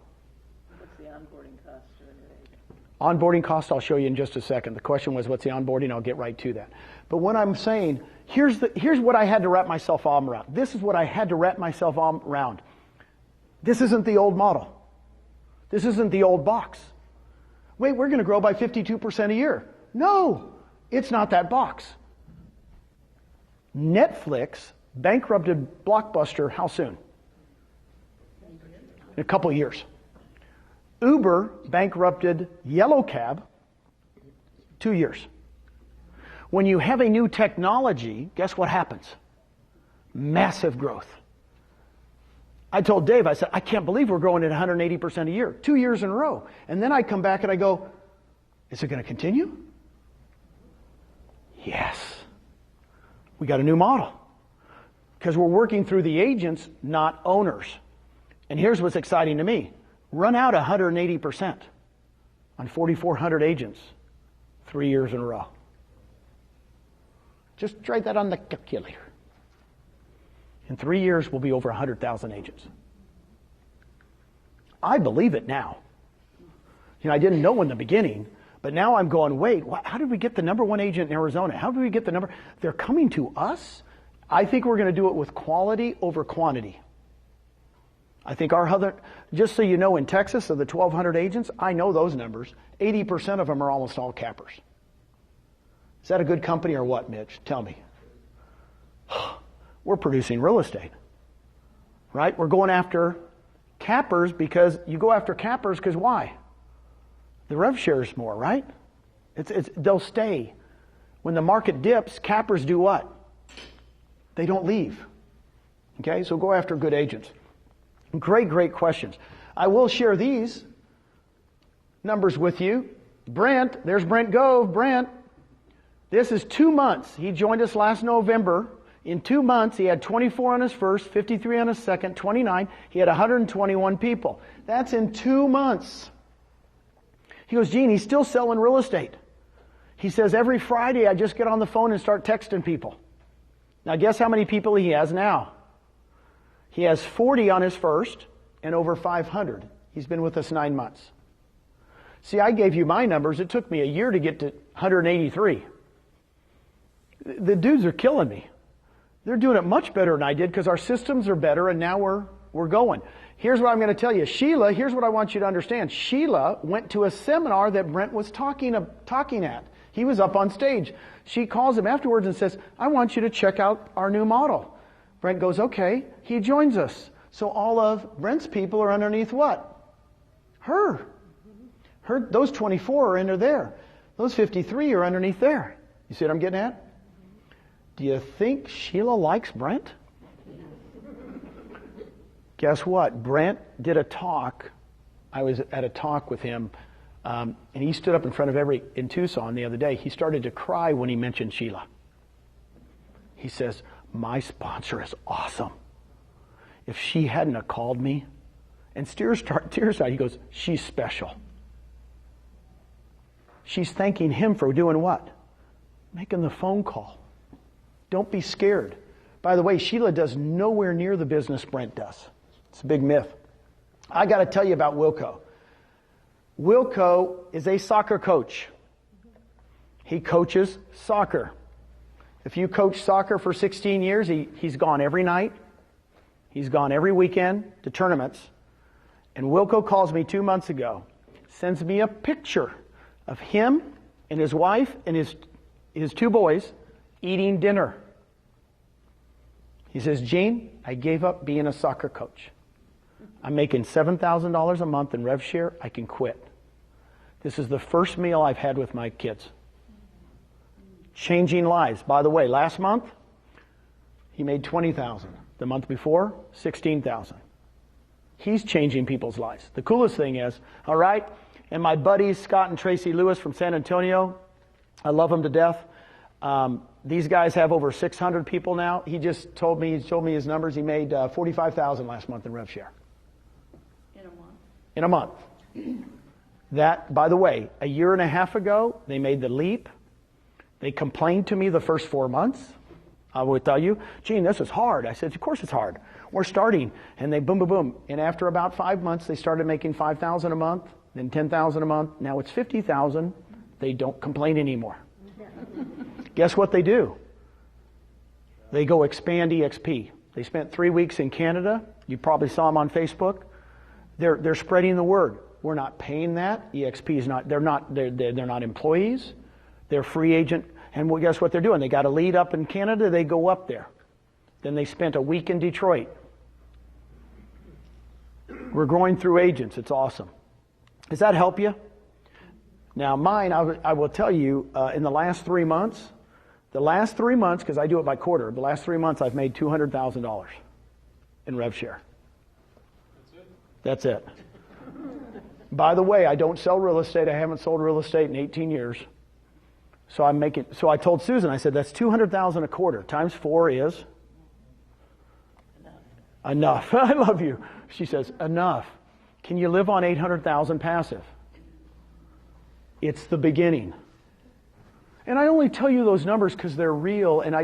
What's the onboarding cost to a new agent? Onboarding cost, I'll show you in just a second. The question was, what's the onboarding? I'll get right to that. But what I'm saying, here's what I had to wrap myself arm around. This is what I had to wrap myself arm around. This isn't the old model. This isn't the old box. Wait, we're going to grow by 52% a year. No, it's not that box. Netflix bankrupted Blockbuster how soon? In a couple of years. Uber bankrupted Yellow Cab 2 years. When you have a new technology, guess what happens? Massive growth. I told Dave, I said, I can't believe we're growing at 180% a year, 2 years in a row. And then I come back and I go, is it going to continue? Yes. We got a new model. Because we're working through the agents, not owners. And here's what's exciting to me. run out 180% on 4,400 agents 3 years in a row. Just try that on the calculator. In 3 years, we'll be over 100,000 agents. I believe it now. I didn't know in the beginning, but now I'm going, wait, how did we get the number one agent in Arizona? How did we get the number? They're coming to us? I think we're going to do it with quality over quantity. I think just so you know, in Texas, of the 1,200 agents, I know those numbers. 80% of them are almost all cappers. Is that a good company or what, Mitch? Tell me. We're producing real estate, right? We're going after cappers because you go after cappers because why? The rev share is more, right? They'll stay. When the market dips, cappers do what? They don't leave. Okay, so go after good agents. Great questions. I will share these numbers with you. Brent, there's Brent Gove. Brent, this is 2 months. He joined us last November. In 2 months, he had 24 on his first, 53 on his second, 29. He had 121 people. That's in 2 months. He goes, Gene, he's still selling real estate. He says, every Friday I just get on the phone and start texting people. Now guess how many people he has now? He has 40 on his first and over 500. He's been with us 9 months. See, I gave you my numbers. It took me a year to get to 183. The dudes are killing me. They're doing it much better than I did because our systems are better and now we're going. Here's what I'm going to tell you. Sheila, here's what I want you to understand. Sheila went to a seminar that Brent was talking at. He was up on stage. She calls him afterwards and says, I want you to check out our new model. Brent goes, okay. He joins us. So all of Brent's people are underneath what? Her. Those 24 are under there. Those 53 are underneath there. You see what I'm getting at? Do you think Sheila likes Brent? Guess what? Brent did a talk. I was at a talk with him, and he stood up in front of in Tucson the other day. He started to cry when he mentioned Sheila. He says, my sponsor is awesome. If she hadn't have called me, and tears out, he goes, she's special. She's thanking him for doing what? Making the phone call. Don't be scared. By the way, Sheila does nowhere near the business Brent does. It's a big myth. I got to tell you about Wilco. Wilco is a soccer coach. He coaches soccer. If you coach soccer for 16 years, he's gone every night. He's gone every weekend to tournaments. And Wilco calls me 2 months ago, sends me a picture of him and his wife and his 2 boys eating dinner. He says, Gene, I gave up being a soccer coach. I'm making $7,000 a month in rev share. I can quit. This is the first meal I've had with my kids. Changing lives. By the way, last month, he made $20,000. The month before, $16,000. He's changing people's lives. The coolest thing is, all right, and my buddies, Scott and Tracy Lewis from San Antonio, I love them to death. These guys have over 600 people now. He just told me his numbers. He made $45,000 last month in rev share. In a month. That, by the way, a year and a half ago, they made the leap. They complained to me the first 4 months. I would tell you, Gene, this is hard. I said, of course it's hard. We're starting. And they boom, boom, boom. And after about 5 months, they started making $5,000 a month, then $10,000 a month. Now it's $50,000. They don't complain anymore. Guess what they do? They go expand eXp. They spent 3 weeks in Canada. You probably saw them on Facebook. They're spreading the word. We're not paying that. eXp is not. They're not employees. They're free agent. And well, guess what they're doing? They got a lead up in Canada. They go up there. Then they spent a week in Detroit. We're growing through agents. It's awesome. Does that help you? Now mine, I will tell you, in the last 3 months, because I do it by quarter, the last 3 months I've made $200,000 in rev share. That's it. By the way, I don't sell real estate. I haven't sold real estate in 18 years. So I told Susan, I said, that's $200,000 a quarter. Times 4 is? Enough. I love you. She says, enough. Can you live on 800,000 passive? It's the beginning. And I only tell you those numbers because they're real, and I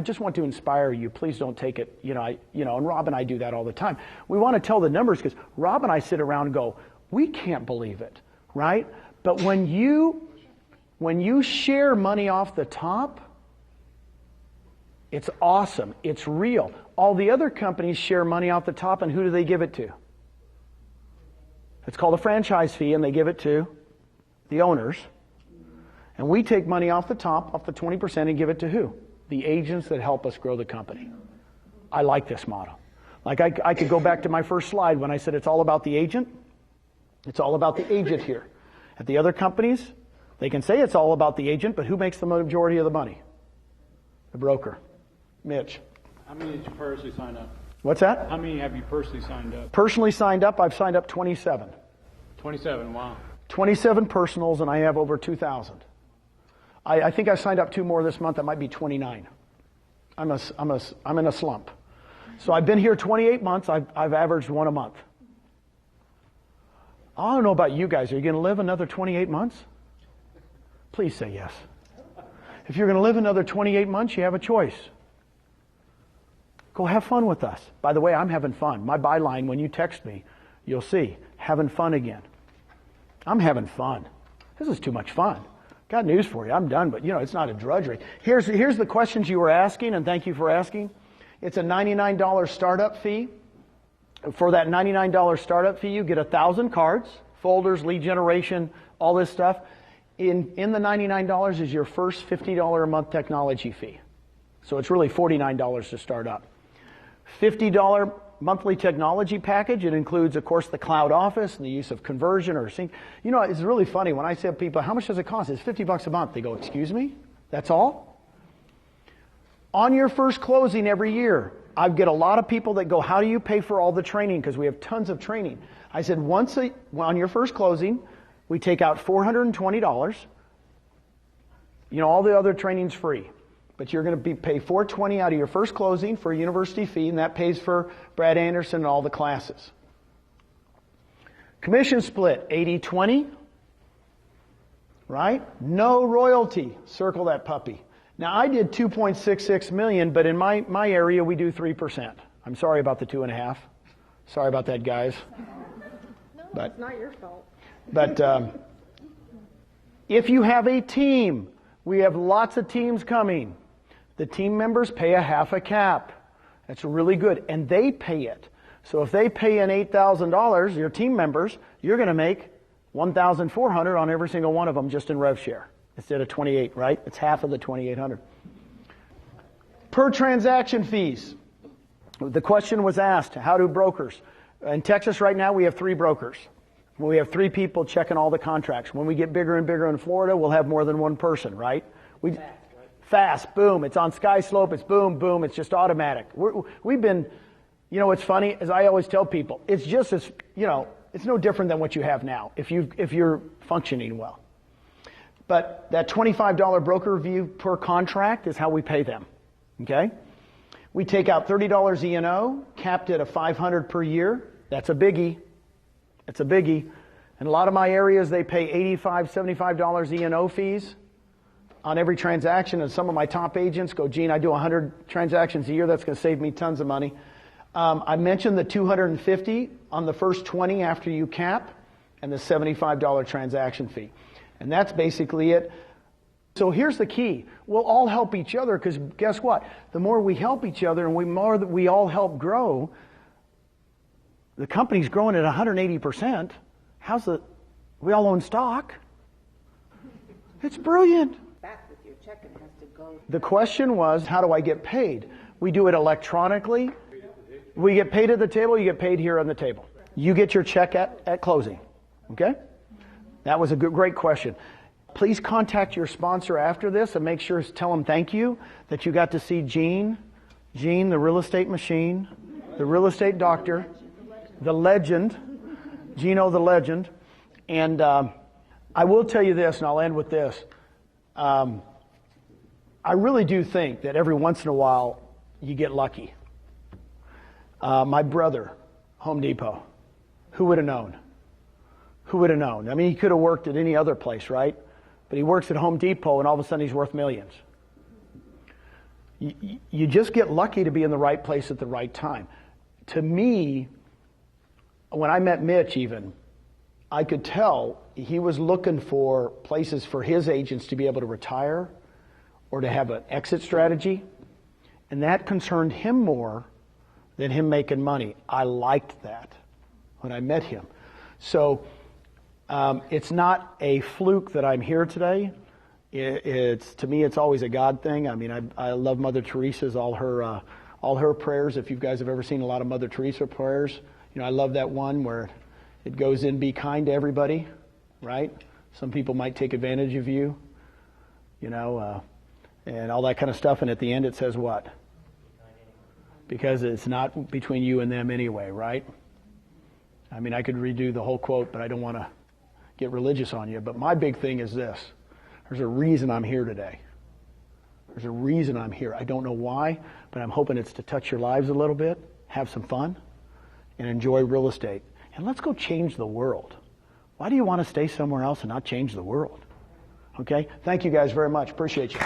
just want to inspire you. Please don't take it, and Rob and I do that all the time. We want to tell the numbers because Rob and I sit around and go, we can't believe it, right? But when you share money off the top, it's awesome. It's real. All the other companies share money off the top, and who do they give it to? It's called a franchise fee, and they give it to the owners. And we take money off the top, off the 20%, and give it to who? The agents that help us grow the company. I like this model. Like I could go back to my first slide when I said it's all about the agent. It's all about the agent here. At the other companies, they can say it's all about the agent, but who makes the majority of the money? The broker. Mitch. How many did you personally sign up? What's that? How many have you personally signed up? Personally signed up, I've signed up 27. 27, wow. 27 personals, and I have over 2,000. I think I signed up 2 more this month. That might be 29. I'm in a slump. So I've been here 28 months. I've averaged 1 a month. I don't know about you guys. Are you going to live another 28 months? Please say yes. If you're going to live another 28 months, you have a choice. Go have fun with us. By the way, I'm having fun. My byline, when you text me, you'll see, having fun again. I'm having fun. This is too much fun. Got news for you. I'm done, but it's not a drudgery. Here's the questions you were asking, and thank you for asking. It's a $99 startup fee. For that $99 startup fee, you get 1,000 cards, folders, lead generation, all this stuff. In the $99 is your first $50 a month technology fee. So it's really $49 to start up. $50 monthly technology package. It includes, of course, the cloud office and the use of conversion or sync. It's really funny when I say to people, how much does it cost? It's $50 a month. They go, excuse me? That's all? On your first closing every year, I get a lot of people that go, how do you pay for all the training? Because we have tons of training. I said, on your first closing, we take out $420. All the other training's free. But you're going to pay $420 out of your first closing for a university fee, and that pays for Brad Anderson and all the classes. Commission split, 80-20. Right? No royalty. Circle that puppy. Now, I did $2.66 million, but in my area, we do 3%. I'm sorry about the 2.5. Sorry about that, guys. No, it's not your fault. But if you have a team, we have lots of teams coming. The team members pay a half a cap. That's really good. And they pay it. So if they pay in $8,000, your team members, you're going to make $1,400 on every single one of them just in rev share. Instead of 28, right? It's half of the 2,800. Per transaction fees. The question was asked, how do brokers? In Texas right now, we have 3 brokers. We have 3 people checking all the contracts. When we get bigger and bigger in Florida, we'll have more than 1 person, right? Fast, boom. It's on Sky Slope. It's boom, boom. It's just automatic. We've been, what's funny, as I always tell people, it's just as, it's no different than what you have now if you're functioning well. But that $25 broker fee per contract is how we pay them. Okay? We take out $30 E&O, capped at a $500 per year. That's a biggie. It's a biggie. In a lot of my areas, they pay $85, $75 E&O fees on every transaction. And some of my top agents go, Gene, I do 100 transactions a year. That's going to save me tons of money. I mentioned the $250 on the first 20 after you cap, and the $75 transaction fee. And that's basically it. So here's the key. We'll all help each other because guess what? The more we help each other and the more that we all help grow, the company's growing at 180%. We all own stock. It's brilliant. Back with your check, it has to go. The question was, how do I get paid? We do it electronically. We get paid at the table. You get paid here on the table. You get your check at closing. Okay? That was a great question. Please contact your sponsor after this and make sure to tell them thank you that you got to see Gene, the real estate machine, the real estate doctor, the legend, Gino the legend. And I will tell you this, and I'll end with this. I really do think that every once in a while you get lucky. My brother, Home Depot, who would have known? Who would have known? I mean, he could have worked at any other place, right? But he works at Home Depot, and all of a sudden he's worth millions. You just get lucky to be in the right place at the right time. To me, when I met Mitch even, I could tell he was looking for places for his agents to be able to retire or to have an exit strategy. And that concerned him more than him making money. I liked that when I met him. So it's not a fluke that I'm here today. To me, it's always a God thing. I mean, I love Mother Teresa's, all her prayers. If you guys have ever seen a lot of Mother Teresa prayers, I love that one where it goes in, be kind to everybody, right? Some people might take advantage of you, and all that kind of stuff. And at the end it says what? Because it's not between you and them anyway, right? I mean, I could redo the whole quote, but I don't want to get religious on you. But my big thing is this. There's a reason I'm here today. There's a reason I'm here. I don't know why, but I'm hoping it's to touch your lives a little bit, have some fun, and enjoy real estate. And let's go change the world. Why do you want to stay somewhere else and not change the world? Okay? Thank you guys very much. Appreciate you.